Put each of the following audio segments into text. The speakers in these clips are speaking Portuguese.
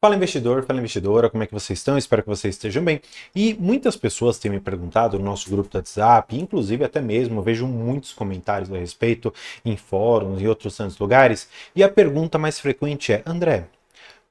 Fala investidor, fala investidora, como é que vocês estão? Espero que vocês estejam bem. E muitas pessoas têm me perguntado no nosso grupo do WhatsApp, inclusive até mesmo eu vejo muitos comentários a respeito em fóruns e outros tantos lugares, e a pergunta mais frequente é: André,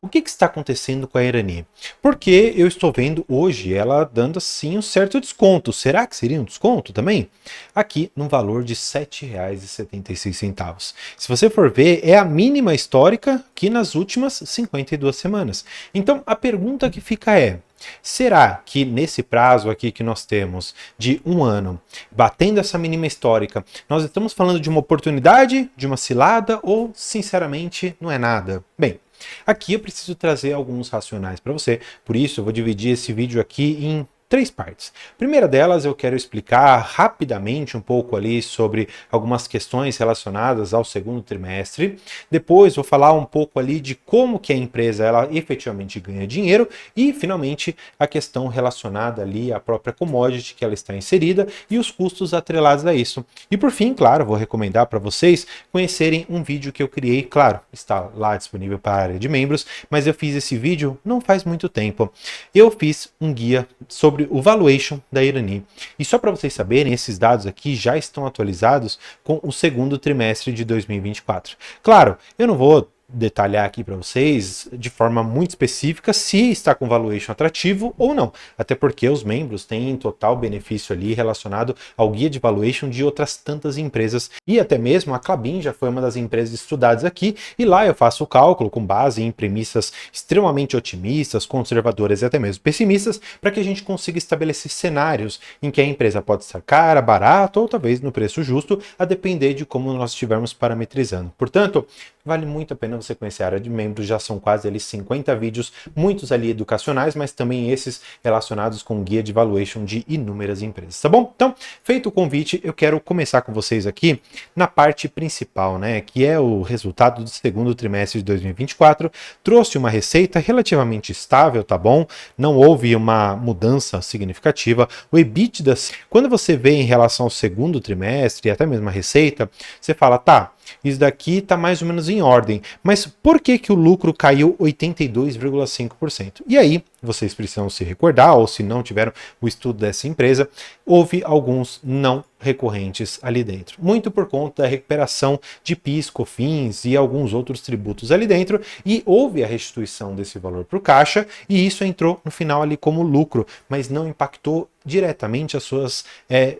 o que está acontecendo com a Irani? Porque eu estou vendo hoje ela dando assim um certo desconto. Será que seria um desconto também? Aqui no valor de R$ 7,76. Se você for ver, é a mínima histórica aqui nas últimas 52 semanas. Então a pergunta que fica é: será que nesse prazo aqui que nós temos de um ano, batendo essa mínima histórica, nós estamos falando de uma oportunidade, de uma cilada ou, sinceramente, não é nada? Bem, aqui eu preciso trazer alguns racionais para você, por isso eu vou dividir esse vídeo aqui em três partes. A primeira delas eu quero explicar rapidamente um pouco ali sobre algumas questões relacionadas ao segundo trimestre. Depois vou falar um pouco ali de como que a empresa ela efetivamente ganha dinheiro e finalmente a questão relacionada ali à própria commodity que ela está inserida e os custos atrelados a isso. E por fim, claro, vou recomendar para vocês conhecerem um vídeo que eu criei, claro, está lá disponível para a área de membros, mas eu fiz esse vídeo não faz muito tempo. Eu fiz um guia sobre o valuation da Irani. E só para vocês saberem, esses dados aqui já estão atualizados com o segundo trimestre de 2024. Claro, eu não vou detalhar aqui para vocês de forma muito específica se está com valuation atrativo ou não, até porque os membros têm total benefício ali relacionado ao guia de valuation de outras tantas empresas e até mesmo a Klabin já foi uma das empresas estudadas aqui e lá eu faço o cálculo com base em premissas extremamente otimistas, conservadoras e até mesmo pessimistas para que a gente consiga estabelecer cenários em que a empresa pode estar cara, barata ou talvez no preço justo, a depender de como nós estivermos parametrizando. Portanto, vale muito a pena você conhecer a área de membros, já são quase ali 50 vídeos, muitos ali educacionais, mas também esses relacionados com guia de valuation de inúmeras empresas, tá bom? Então, feito o convite, eu quero começar com vocês aqui na parte principal, né, que é o resultado do segundo trimestre de 2024, trouxe uma receita relativamente estável, tá bom? Não houve uma mudança significativa. O EBITDA, quando você vê em relação ao segundo trimestre e até mesmo a receita, você fala, tá, isso daqui está mais ou menos em ordem, mas por que que o lucro caiu 82,5%? E aí, vocês precisam se recordar, ou se não tiveram o estudo dessa empresa, houve alguns não recorrentes ali dentro. Muito por conta da recuperação de PIS, COFINS e alguns outros tributos ali dentro, e houve a restituição desse valor para o caixa, e isso entrou no final ali como lucro, mas não impactou diretamente as suas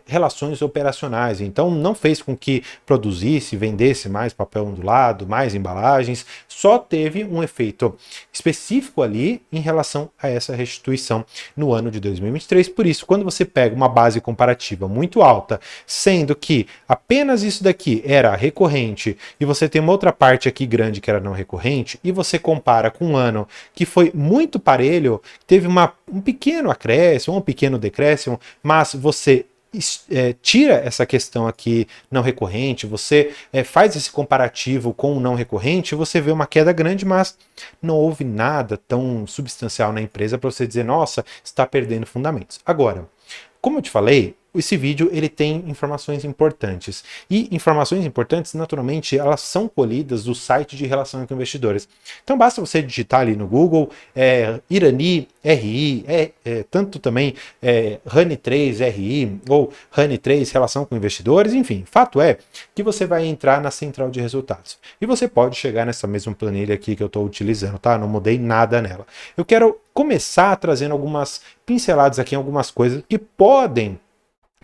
relações operacionais. Então não fez com que produzisse, vendesse mais papel ondulado, mais embalagens, só teve um efeito específico ali em relação a essa restituição no ano de 2023. Por isso, quando você pega uma base comparativa muito alta, sendo que apenas isso daqui era recorrente e você tem uma outra parte aqui grande que era não recorrente, e você compara com um ano que foi muito parelho, teve um pequeno acréscimo, um pequeno decréscimo, mas você tira essa questão aqui não recorrente, você faz esse comparativo com o não recorrente, você vê uma queda grande, mas não houve nada tão substancial na empresa para você dizer, nossa, está perdendo fundamentos. Agora, como eu te falei, esse vídeo ele tem informações importantes. E informações importantes, naturalmente, elas são colhidas do site de relação com investidores. Então basta você digitar ali no Google Irani RI, tanto também RANI 3 RI ou RANI 3 relação com investidores, enfim. Fato é que você vai entrar na central de resultados. E você pode chegar nessa mesma planilha aqui que eu estou utilizando, tá? Não mudei nada nela. Eu quero começar trazendo algumas pinceladas aqui em algumas coisas que podem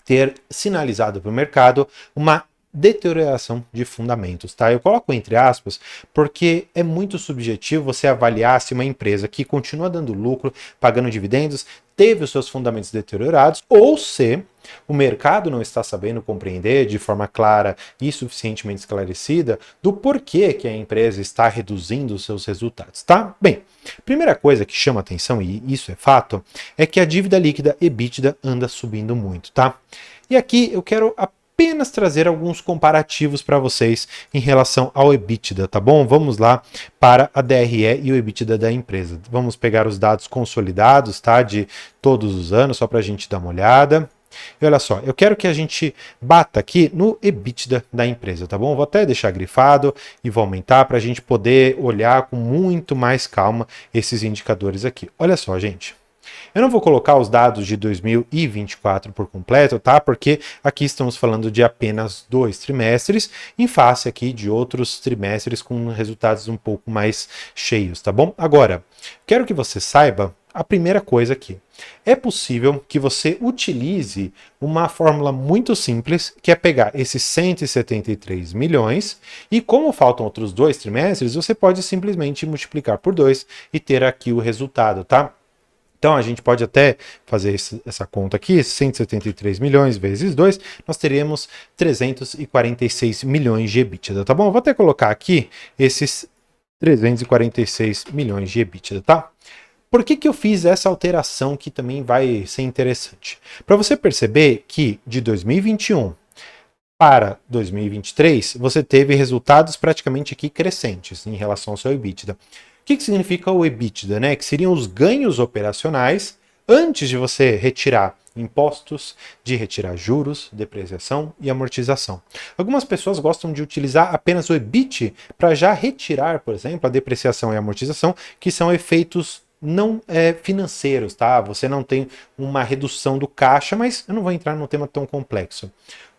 ter sinalizado para o mercado uma deterioração de fundamentos, tá? Eu coloco entre aspas porque é muito subjetivo você avaliar se uma empresa que continua dando lucro, pagando dividendos, teve os seus fundamentos deteriorados ou se o mercado não está sabendo compreender de forma clara e suficientemente esclarecida do porquê que a empresa está reduzindo os seus resultados, tá? Bem, primeira coisa que chama atenção, e isso é fato, é que a dívida líquida EBITDA anda subindo muito, tá? E aqui eu quero apenas trazer alguns comparativos para vocês em relação ao EBITDA, tá bom? Vamos lá para a DRE e o EBITDA da empresa. Vamos pegar os dados consolidados, tá? De todos os anos, só para a gente dar uma olhada. E olha só, eu quero que a gente bata aqui no EBITDA da empresa, tá bom? Vou até deixar grifado e vou aumentar para a gente poder olhar com muito mais calma esses indicadores aqui. Olha só, gente. Eu não vou colocar os dados de 2024 por completo, tá? Porque aqui estamos falando de apenas 2 trimestres, em face aqui de outros trimestres com resultados um pouco mais cheios, tá bom? Agora, quero que você saiba a primeira coisa aqui. É possível que você utilize uma fórmula muito simples, que é pegar esses 173 milhões e como faltam outros 2 trimestres, você pode simplesmente multiplicar por 2 e ter aqui o resultado, tá? Então a gente pode até fazer essa conta aqui, 173 milhões vezes 2, nós teríamos 346 milhões de EBITDA, tá bom? Vou até colocar aqui esses 346 milhões de EBITDA, tá? Por que eu fiz essa alteração que também vai ser interessante? Para você perceber que de 2021 para 2023, você teve resultados praticamente aqui crescentes em relação ao seu EBITDA. O que significa o EBITDA, né? Que seriam os ganhos operacionais antes de você retirar impostos, de retirar juros, depreciação e amortização. Algumas pessoas gostam de utilizar apenas o EBIT para já retirar, por exemplo, a depreciação e a amortização, que são efeitos não financeiros, tá? Você não tem uma redução do caixa, mas eu não vou entrar num tema tão complexo.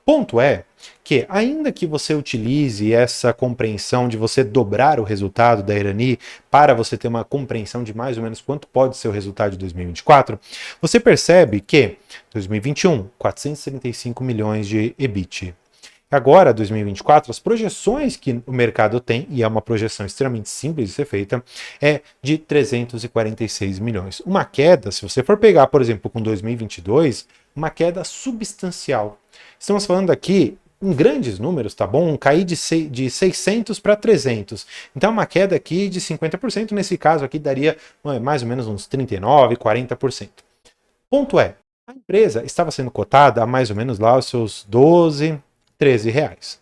Ponto é que, ainda que você utilize essa compreensão de você dobrar o resultado da Irani para você ter uma compreensão de mais ou menos quanto pode ser o resultado de 2024, você percebe que 2021, 435 milhões de EBIT. Agora, 2024, as projeções que o mercado tem, e é uma projeção extremamente simples de ser feita, é de 346 milhões. Uma queda, se você for pegar, por exemplo, com 2022, uma queda substancial. Estamos falando aqui em grandes números, tá bom? Cair de 600 para 300. Então, uma queda aqui de 50%, nesse caso aqui daria mais ou menos uns 39%, 40%. Ponto é, a empresa estava sendo cotada a mais ou menos lá os seus 12, 13 reais.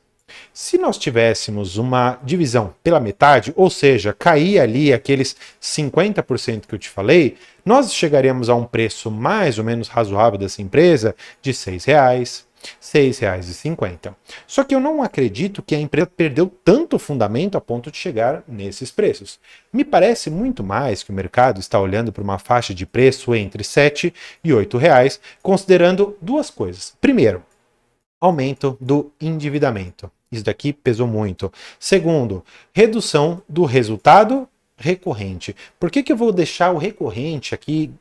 Se nós tivéssemos uma divisão pela metade, ou seja, cair ali aqueles 50% que eu te falei, nós chegaríamos a um preço mais ou menos razoável dessa empresa de R$ 6,00, R$ 6,50. Só que eu não acredito que a empresa perdeu tanto fundamento a ponto de chegar nesses preços. Me parece muito mais que o mercado está olhando para uma faixa de preço entre R$ 7 e R$ 8,00, considerando duas coisas. Primeiro, aumento do endividamento. Isso daqui pesou muito. Segundo, redução do resultado recorrente. Por que eu vou deixar o recorrente aqui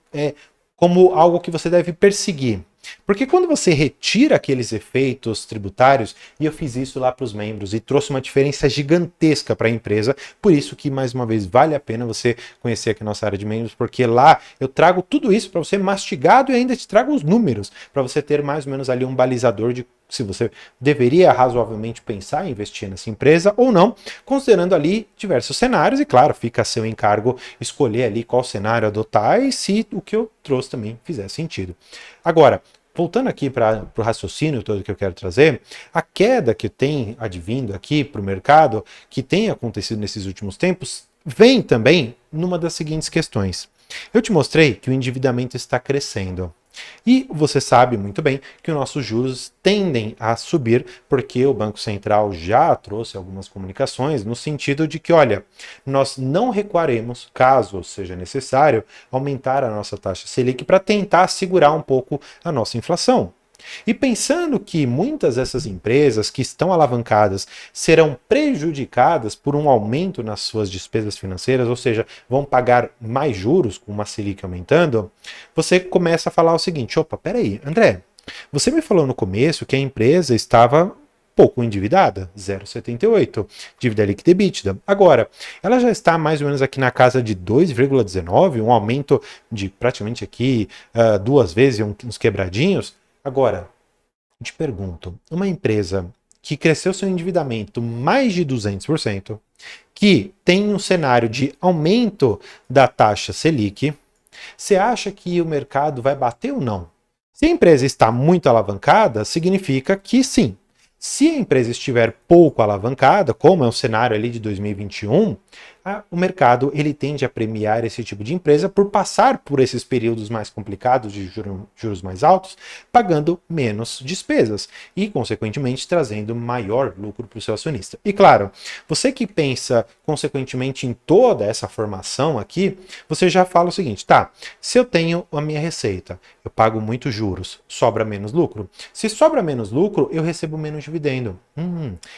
como algo que você deve perseguir? Porque quando você retira aqueles efeitos tributários, e eu fiz isso lá para os membros e trouxe uma diferença gigantesca para a empresa, por isso que, mais uma vez, vale a pena você conhecer aqui a nossa área de membros, porque lá eu trago tudo isso para você mastigado e ainda te trago os números, para você ter mais ou menos ali um balizador de se você deveria razoavelmente pensar em investir nessa empresa ou não, considerando ali diversos cenários, e claro, fica a seu encargo escolher ali qual cenário adotar e se o que eu trouxe também fizer sentido. Agora, voltando aqui para o raciocínio todo que eu quero trazer, a queda que tem advindo aqui para o mercado, que tem acontecido nesses últimos tempos, vem também numa das seguintes questões. Eu te mostrei que o endividamento está crescendo. E você sabe muito bem que os nossos juros tendem a subir porque o Banco Central já trouxe algumas comunicações no sentido de que, olha, nós não recuaremos, caso seja necessário, aumentar a nossa taxa Selic para tentar segurar um pouco a nossa inflação. E pensando que muitas dessas empresas que estão alavancadas serão prejudicadas por um aumento nas suas despesas financeiras, ou seja, vão pagar mais juros com uma Selic aumentando, você começa a falar o seguinte: opa, peraí, André, você me falou no começo que a empresa estava pouco endividada, 0,78, dívida líquida EBITDA. Agora, ela já está mais ou menos aqui na casa de 2,19, um aumento de praticamente aqui 2 vezes, uns quebradinhos. Agora, eu te pergunto, uma empresa que cresceu seu endividamento mais de 200%, que tem um cenário de aumento da taxa Selic, você acha que o mercado vai bater ou não? Se a empresa está muito alavancada, significa que sim. Se a empresa estiver pouco alavancada, como é o cenário ali de 2021, o mercado ele tende a premiar esse tipo de empresa por passar por esses períodos mais complicados de juros mais altos, pagando menos despesas e, consequentemente, trazendo maior lucro para o seu acionista. E claro, você que pensa, consequentemente, em toda essa formação aqui, você já fala o seguinte, tá, se eu tenho a minha receita, eu pago muito juros, sobra menos lucro. Se sobra menos lucro, eu recebo menos dividendo.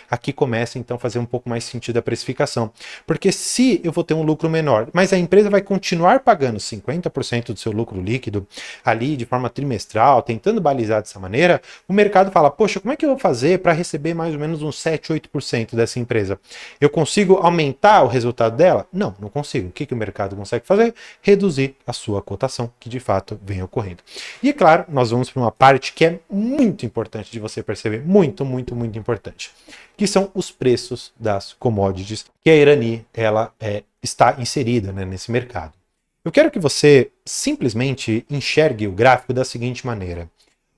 Aqui começa então a fazer um pouco mais sentido a precificação. Porque se eu vou ter um lucro menor, mas a empresa vai continuar pagando 50% do seu lucro líquido ali de forma trimestral, tentando balizar dessa maneira, o mercado fala, poxa, como é que eu vou fazer para receber mais ou menos uns 7, 8% dessa empresa? Eu consigo aumentar o resultado dela? Não, não consigo. O que o mercado consegue fazer? Reduzir a sua cotação, que de fato vem ocorrendo. E é claro, nós vamos para uma parte que é muito importante de você perceber, muito, muito, muito importante, que são os preços das commodities que a Irani está inserida, né, nesse mercado. Eu quero que você simplesmente enxergue o gráfico da seguinte maneira.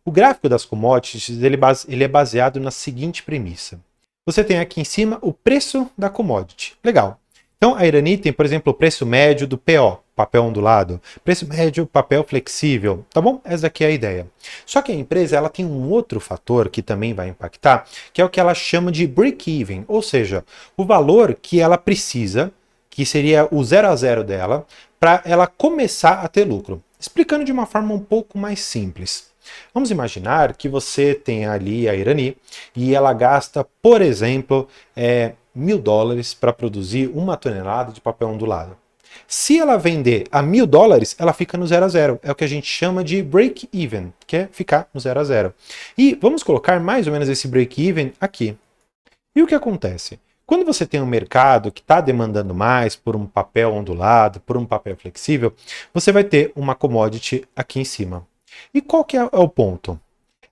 O gráfico das commodities ele é baseado na seguinte premissa. Você tem aqui em cima o preço da commodity. Legal. Então a Irani tem, por exemplo, o preço médio do PO, papel ondulado, preço médio papel flexível, tá bom? Essa aqui é a ideia. Só que a empresa ela tem um outro fator que também vai impactar, que é o que ela chama de break-even, ou seja, o valor que ela precisa, que seria o 0 a 0 dela, para ela começar a ter lucro. Explicando de uma forma um pouco mais simples. Vamos imaginar que você tem ali a Irani e ela gasta, por exemplo, $1.000 para produzir 1 tonelada de papel ondulado. Se ela vender a $1.000, ela fica no 0 a 0. É o que a gente chama de break-even, que é ficar no 0 a 0. E vamos colocar mais ou menos esse break-even aqui. E o que acontece? Quando você tem um mercado que está demandando mais por um papel ondulado, por um papel flexível, você vai ter uma commodity aqui em cima. E qual que é o ponto?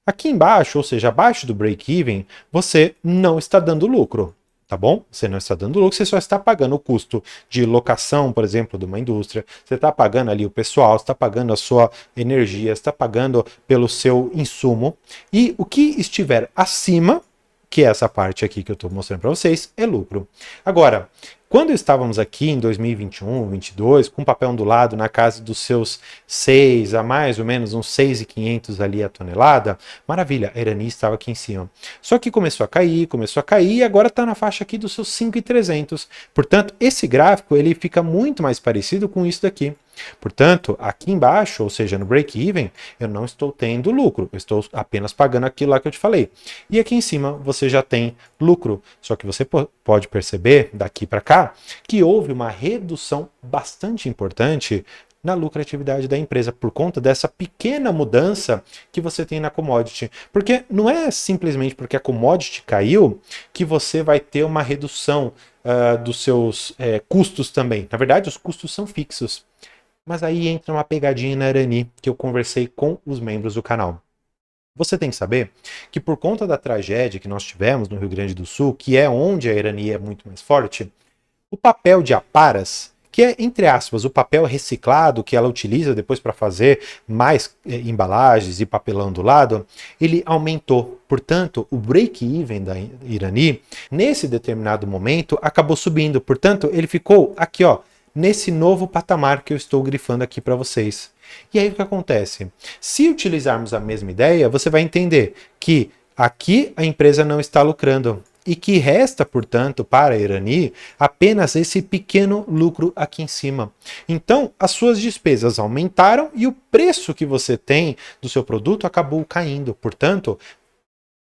Aqui embaixo, ou seja, abaixo do break-even, você não está dando lucro, tá bom? Você não está dando lucro, você só está pagando o custo de locação, por exemplo, de uma indústria, você está pagando ali o pessoal, você está pagando a sua energia, você está pagando pelo seu insumo, e o que estiver acima, que é essa parte aqui que eu estou mostrando para vocês, é lucro. Agora, quando estávamos aqui em 2021, 2022, com papel ondulado na casa dos seus 6 a mais ou menos uns 6.500 ali a tonelada, maravilha, a Irani estava aqui em cima. Só que começou a cair e agora está na faixa aqui dos seus 5.300. Portanto, esse gráfico ele fica muito mais parecido com isso daqui. Portanto, aqui embaixo, ou seja, no break-even, eu não estou tendo lucro, eu estou apenas pagando aquilo lá que eu te falei. E aqui em cima você já tem lucro, só que você pode perceber daqui para cá que houve uma redução bastante importante na lucratividade da empresa por conta dessa pequena mudança que você tem na commodity. Porque não é simplesmente porque a commodity caiu que você vai ter uma redução dos seus custos também. Na verdade, os custos são fixos. Mas aí entra uma pegadinha na Irani que eu conversei com os membros do canal. Você tem que saber que por conta da tragédia que nós tivemos no Rio Grande do Sul, que é onde a Irani é muito mais forte, o papel de aparas, que é, entre aspas, o papel reciclado que ela utiliza depois para fazer mais embalagens e papelão do lado, ele aumentou. Portanto, o break-even da Irani, nesse determinado momento, acabou subindo. Portanto, ele ficou aqui, ó, nesse novo patamar que eu estou grifando aqui para vocês. E aí o que acontece? Se utilizarmos a mesma ideia, você vai entender que aqui a empresa não está lucrando e que resta, portanto, para a Irani apenas esse pequeno lucro aqui em cima. Então, as suas despesas aumentaram e o preço que você tem do seu produto acabou caindo. Portanto,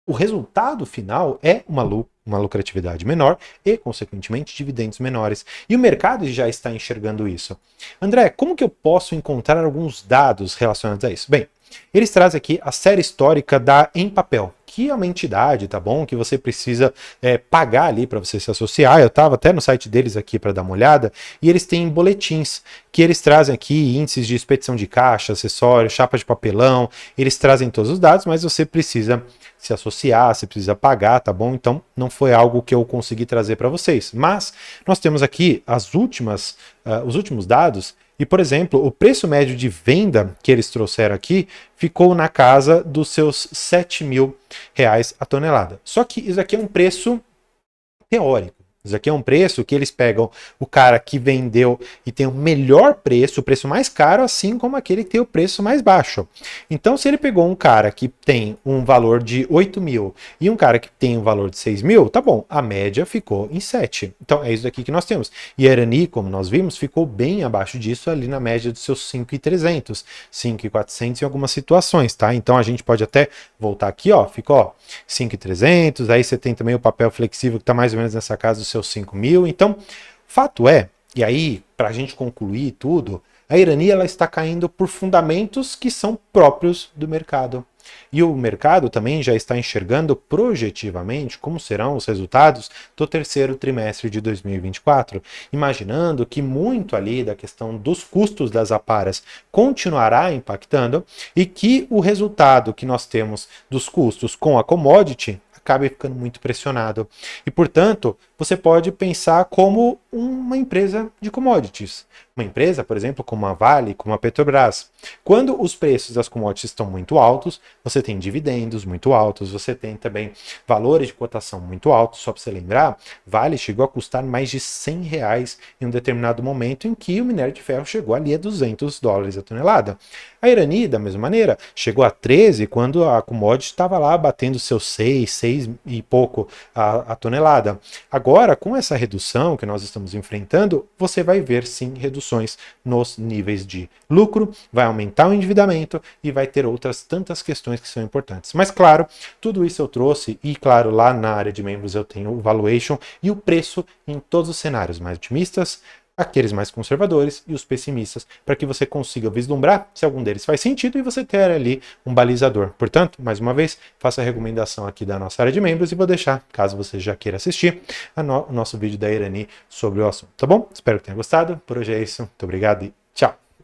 o resultado final é uma lucratividade menor e, consequentemente, dividendos menores. E o mercado já está enxergando isso. André, como que eu posso encontrar alguns dados relacionados a isso? Bem, eles trazem aqui a série histórica da Empapel, que é uma entidade, tá bom? Que você precisa pagar ali para você se associar. Eu estava até no site deles aqui para dar uma olhada, e eles têm boletins que eles trazem aqui, índices de expedição de caixa, acessórios, chapa de papelão, eles trazem todos os dados, mas você precisa se associar, você precisa pagar, tá bom? Então não foi algo que eu consegui trazer para vocês. Mas nós temos aqui os últimos dados. E, por exemplo, o preço médio de venda que eles trouxeram aqui ficou na casa dos seus R$7.000 a tonelada. Só que isso aqui é um preço teórico. Isso aqui é um preço que eles pegam o cara que vendeu e tem o melhor preço, o preço mais caro, assim como aquele que tem o preço mais baixo. Então, se ele pegou um cara que tem um valor de 8 mil e um cara que tem um valor de 6 mil, tá bom, a média ficou em 7. Então, é isso daqui que nós temos. E a Irani, como nós vimos, ficou bem abaixo disso ali na média dos seus 5.300, 5.400 em algumas situações, tá? Então, a gente pode até voltar aqui, ó, ficou, ó, 5.300, aí você tem também o papel flexível que está mais ou menos nessa casa dos seus 5 mil. Então, fato é, e aí, para a gente concluir tudo, a Irani ela está caindo por fundamentos que são próprios do mercado. E o mercado também já está enxergando projetivamente como serão os resultados do terceiro trimestre de 2024, imaginando que muito ali da questão dos custos das aparas continuará impactando e que o resultado que nós temos dos custos com a commodity acabe ficando muito pressionado. E, portanto, você pode pensar como uma empresa de commodities. Uma empresa, por exemplo, como a Vale, como a Petrobras. Quando os preços das commodities estão muito altos, você tem dividendos muito altos, você tem também valores de cotação muito altos. Só para você lembrar, Vale chegou a custar mais de R$ 100 em um determinado momento em que o minério de ferro chegou ali a $200 a tonelada. A Irani, da mesma maneira, chegou a 13 quando a commodity estava lá batendo seus 6 e pouco a tonelada. Agora, com essa redução que nós estamos enfrentando, você vai ver sim reduções nos níveis de lucro, vai aumentar o endividamento e vai ter outras tantas questões que são importantes. Mas claro, tudo isso eu trouxe e claro, lá na área de membros eu tenho o valuation e o preço em todos os cenários mais otimistas, aqueles mais conservadores e os pessimistas, para que você consiga vislumbrar se algum deles faz sentido e você ter ali um balizador. Portanto, mais uma vez, faço a recomendação aqui da nossa área de membros e vou deixar, caso você já queira assistir, o nosso vídeo da Irani sobre o assunto, tá bom? Espero que tenha gostado. Por hoje é isso. Muito obrigado e tchau!